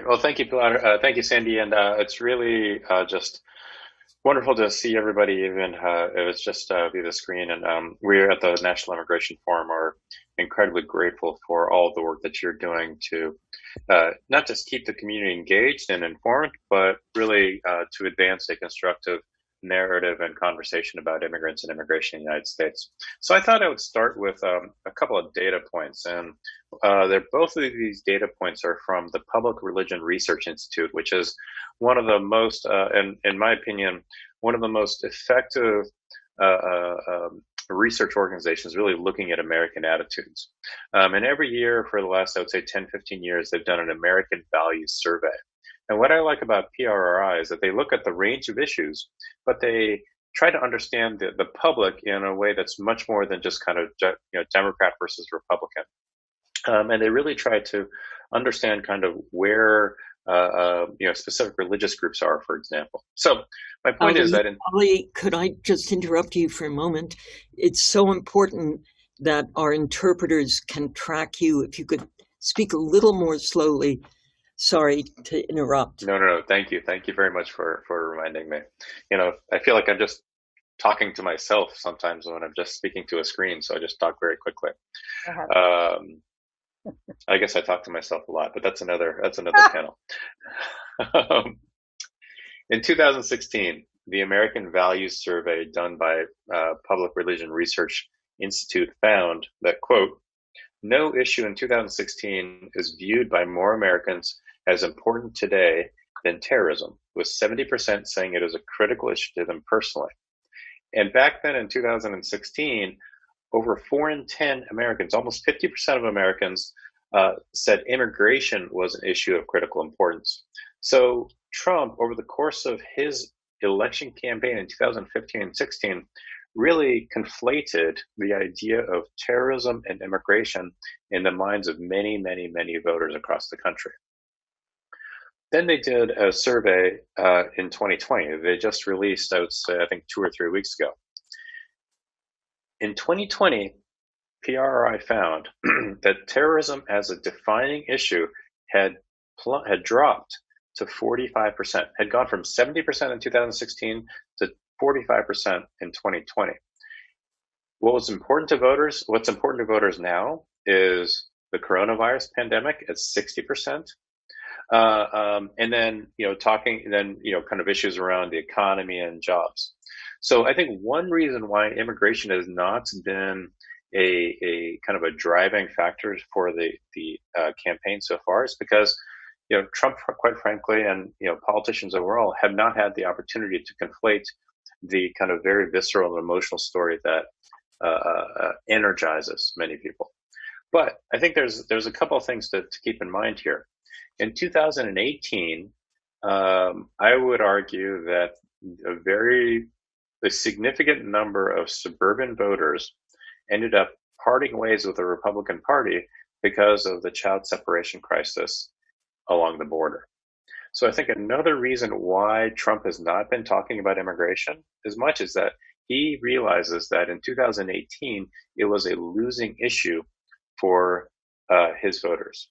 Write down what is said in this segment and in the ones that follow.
Well, thank you, Pilar. Thank you, Sandy. And it's really just wonderful to see everybody, even it was just via the screen. And we at the National Immigration Forum are incredibly grateful for all the work that you're doing to not just keep the community engaged and informed, but really to advance a constructive narrative and conversation about immigrants and immigration in the United States. So I thought I would start with a couple of data points. And both of these data points are from the Public Religion Research Institute, which is one of the most, in my opinion, one of the most effective uh, uh, research organizations really looking at American attitudes. And every year for the last, I would say, 10, 15 years, they've done an American Values Survey. And what I like about PRRI is that they look at the range of issues, but they try to understand the public in a way that's much more than just kind of Democrat versus Republican. And they really try to understand kind of where specific religious groups are, for example. So my point is that Ali, could I just interrupt you for a moment? It's so important that our interpreters can track you. If you could speak a little more slowly. Sorry to interrupt. No. Thank you. Thank you very much for reminding me. I feel like I'm just talking to myself sometimes when I'm just speaking to a screen, so I just talk very quickly. Um, I guess I talk to myself a lot, but that's another panel. In 2016, the American Values Survey done by Public Religion Research Institute found that, quote, no issue in 2016 is viewed by more Americans as important today than terrorism, with 70% saying it is a critical issue to them personally. And back then in 2016, over 4 in 10 Americans, almost 50% of Americans, said immigration was an issue of critical importance. So Trump, over the course of his election campaign in 2015 and 16, really conflated the idea of terrorism and immigration in the minds of many, many, many voters across the country. Then they did a survey in 2020. They just released, I would say, I think 2 or 3 weeks ago. In 2020, PRI found that terrorism as a defining issue had dropped to 45%, had gone from 70% in 2016 to 45% in 2020. What's important to voters now is the coronavirus pandemic at 60%. And then, kind of issues around the economy and jobs. So I think one reason why immigration has not been a kind of a driving factor for the campaign so far is because Trump, quite frankly, and politicians overall have not had the opportunity to conflate the kind of very visceral and emotional story that energizes many people. But I think there's a couple of things to keep in mind here. In 2018, I would argue that a significant number of suburban voters ended up parting ways with the Republican Party because of the child separation crisis along the border. So I think another reason why Trump has not been talking about immigration as much is that he realizes that in 2018, it was a losing issue for voters.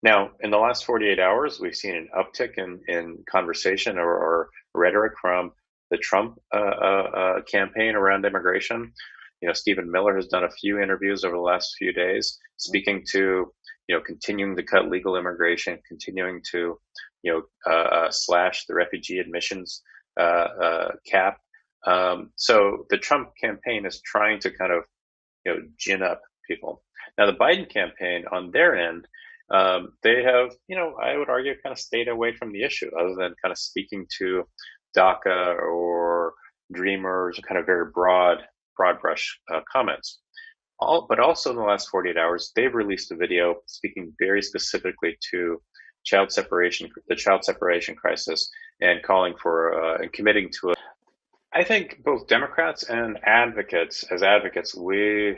Now, in the last 48 hours, we've seen an uptick in conversation or rhetoric from the Trump campaign around immigration. Stephen Miller has done a few interviews over the last few days, speaking to continuing to cut legal immigration, continuing to slash the refugee admissions cap. So the Trump campaign is trying to kind of gin up people. Now the Biden campaign on their end, they have, I would argue, kind of stayed away from the issue, other than kind of speaking to DACA or Dreamers, kind of very broad brush comments. But also in the last 48 hours, they've released a video speaking very specifically to the child separation crisis, and calling for and committing to it. I think both Democrats and advocates, we're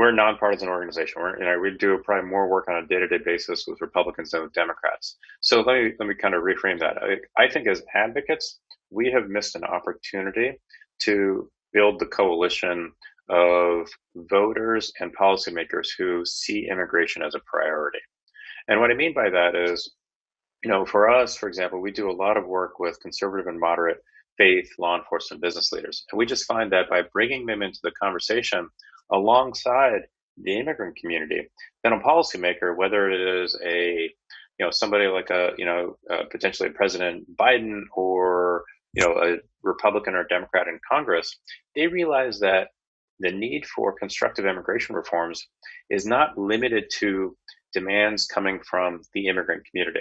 a nonpartisan organization. We do probably more work on a day-to-day basis with Republicans than with Democrats. So let me kind of reframe that. I think as advocates, we have missed an opportunity to build the coalition of voters and policymakers who see immigration as a priority. And what I mean by that is, for us, for example, we do a lot of work with conservative and moderate faith, law enforcement, business leaders. And we just find that by bringing them into the conversation alongside the immigrant community, then a policymaker, whether it is somebody like potentially President Biden or, a Republican or Democrat in Congress, they realize that the need for constructive immigration reforms is not limited to demands coming from the immigrant community.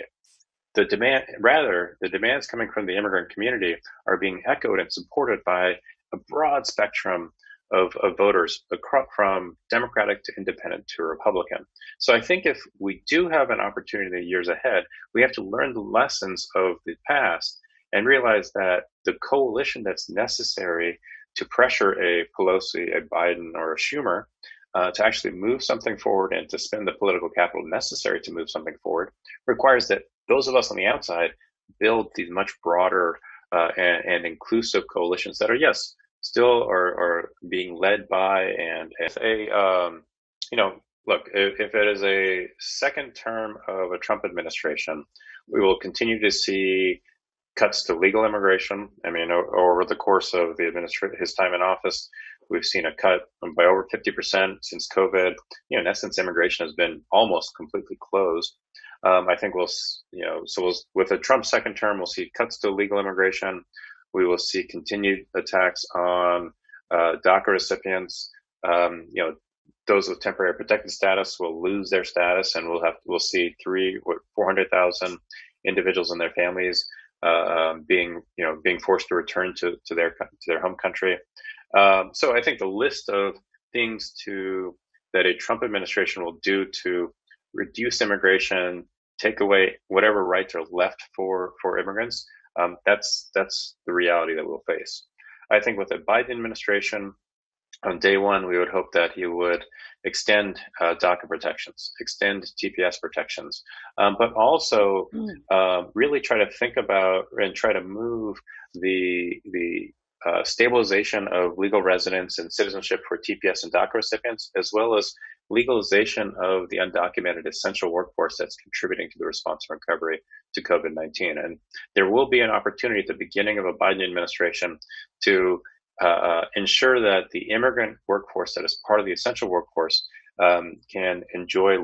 The demands coming from the immigrant community are being echoed and supported by a broad spectrum of voters, from Democratic to Independent to Republican. So I think if we do have an opportunity in the years ahead, we have to learn the lessons of the past and realize that the coalition that's necessary to pressure a Pelosi, a Biden, or a Schumer to actually move something forward and to spend the political capital necessary to move something forward requires that those of us on the outside build these much broader and inclusive coalitions that are, yes, still are being led by and look, if it is a second term of a Trump administration, we will continue to see cuts to legal immigration. I mean, over the course of his time in office, we've seen a cut by over 50% since COVID. In essence, immigration has been almost completely closed. I think with a Trump second term, we'll see cuts to legal immigration. We will see continued attacks on DACA recipients. Those with temporary protected status will lose their status, and we'll see 400,000 individuals and their families being forced to return to their home country. So I think the list of things that a Trump administration will do to reduce immigration, take away whatever rights are left for immigrants, that's the reality that we'll face. I think with the Biden administration, on day one, we would hope that he would extend DACA protections, extend TPS protections, but also really try to think about and try to move the stabilization of legal residence and citizenship for TPS and DACA recipients, as well as legalization of the undocumented essential workforce that's contributing to the response and recovery to COVID-19. And there will be an opportunity at the beginning of a Biden administration to ensure that the immigrant workforce that is part of the essential workforce can enjoy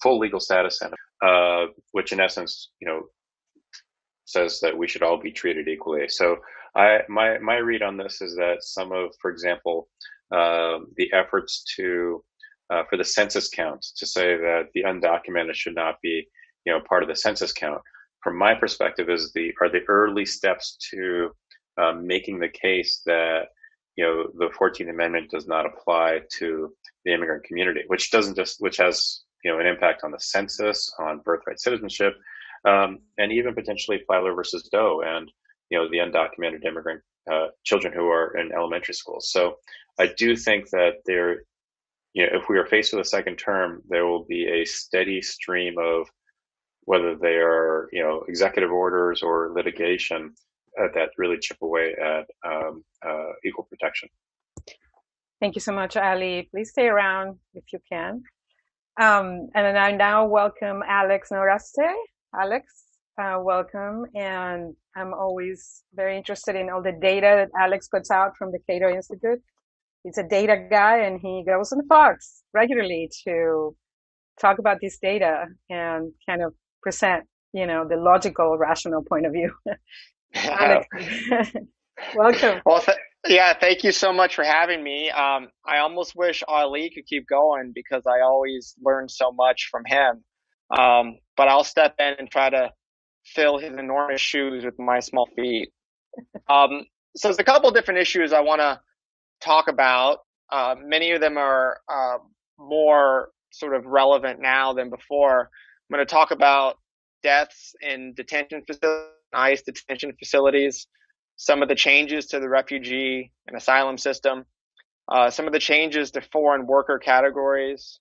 full legal status, and which in essence, says that we should all be treated equally. So my read on this is that some of, for example, the efforts for the census counts to say that the undocumented should not be, part of the census count, from my perspective, are the early steps to making the case that the 14th Amendment does not apply to the immigrant community, which has an impact on the census, on birthright citizenship, and even potentially Filer versus Doe and the undocumented immigrant children who are in elementary schools. So I do think that if we are faced with a second term, there will be a steady stream of, whether they are executive orders or litigation, that really chip away at equal protection. Thank you so much, Ali. Please stay around if you can. And then I now welcome Alex Nowrasteh. Alex, welcome. And I'm always very interested in all the data that Alex puts out from the Cato Institute. He's a data guy, and he goes on Fox regularly to talk about this data and kind of present, the logical, rational point of view. Alex, welcome. Well, thank you so much for having me. I almost wish Ali could keep going because I always learn so much from him. But I'll step in and try to fill his enormous shoes with my small feet. So there's a couple different issues I want to talk about. Many of them are more sort of relevant now than before. I'm going to talk about deaths in detention facilities, ICE detention facilities, some of the changes to the refugee and asylum system, some of the changes to foreign worker categories,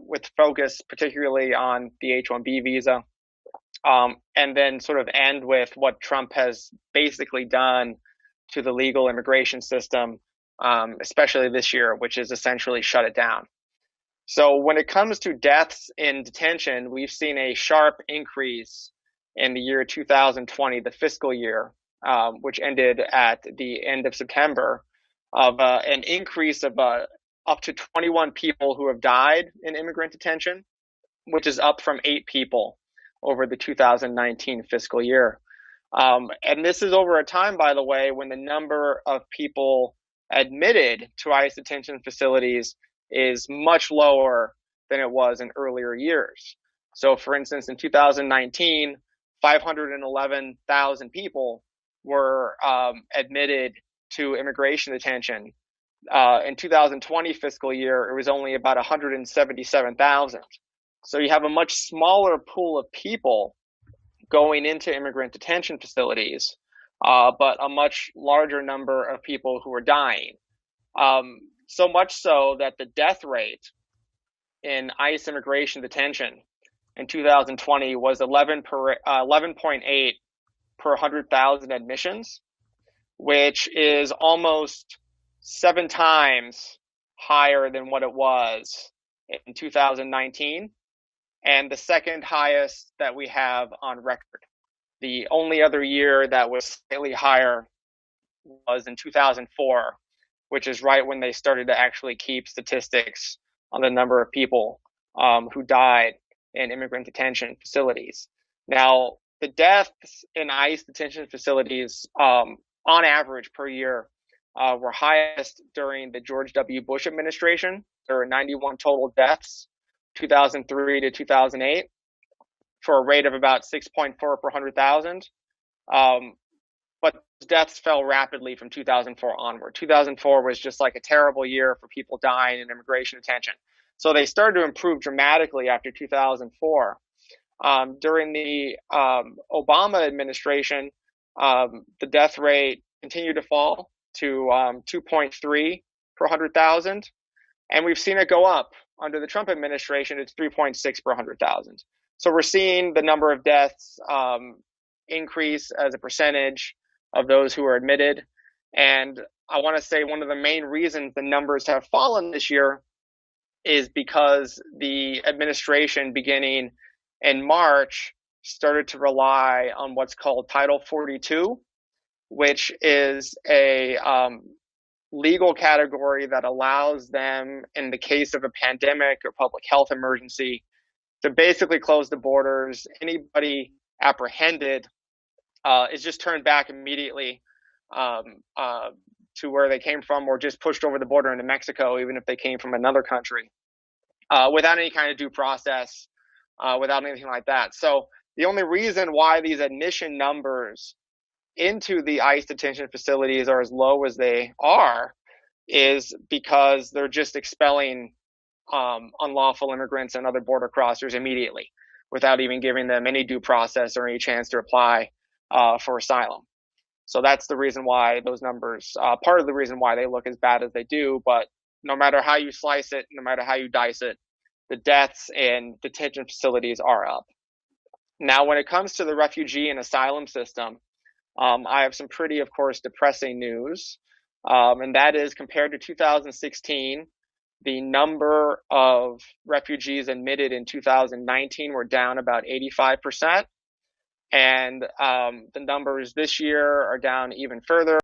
with focus particularly on the H-1B visa, and then sort of end with what Trump has basically done to the legal immigration system, especially this year, which is essentially shut it down. So when it comes to deaths in detention, we've seen a sharp increase in the year 2020, the fiscal year, which ended at the end of September, of an increase of up to 21 people who have died in immigrant detention, which is up from 8 people over the 2019 fiscal year. And this is over a time, by the way, when the number of people admitted to ICE detention facilities is much lower than it was in earlier years. So, for instance, in 2019, 511,000 people were admitted to immigration detention. In 2020 fiscal year, it was only about 177,000. So you have a much smaller pool of people going into immigrant detention facilities, but a much larger number of people who are dying. So much so that the death rate in ICE immigration detention in 2020 was 11.8 per 100,000 admissions, which is almost 7 times higher than what it was in 2019, and the second highest that we have on record. The only other year that was slightly higher was in 2004, which is right when they started to actually keep statistics on the number of people who died in immigrant detention facilities. Now, the deaths in ICE detention facilities, on average per year, were highest during the George W. Bush administration. There were 91 total deaths, 2003 to 2008, for a rate of about 6.4 per 100,000. But deaths fell rapidly from 2004 onward. 2004 was just like a terrible year for people dying in immigration detention. So they started to improve dramatically after 2004. During the Obama administration, the death rate continued to fall to 2.3 per 100,000. And we've seen it go up under the Trump administration. It's 3.6 per 100,000. So we're seeing the number of deaths increase as a percentage of those who are admitted. And I want to say one of the main reasons the numbers have fallen this year is because the administration, beginning in March, started to rely on what's called Title 42, which is a legal category that allows them, in the case of a pandemic or public health emergency, to basically close the borders. Anybody apprehended is just turned back immediately to where they came from, or just pushed over the border into Mexico, even if they came from another country, without any kind of due process, without anything like that. So the only reason why these admission numbers into the ICE detention facilities are as low as they are is because they're just expelling unlawful immigrants and other border crossers immediately, without even giving them any due process or any chance to apply for asylum. So that's the reason why those numbers, part of the reason why they look as bad as they do. But no matter how you slice it, no matter how you dice it, the deaths in detention facilities are up. Now, when it comes to the refugee and asylum system, I have some pretty, of course, depressing news. And that is, compared to 2016, the number of refugees admitted in 2019 were down about 85%. And the numbers this year are down even further.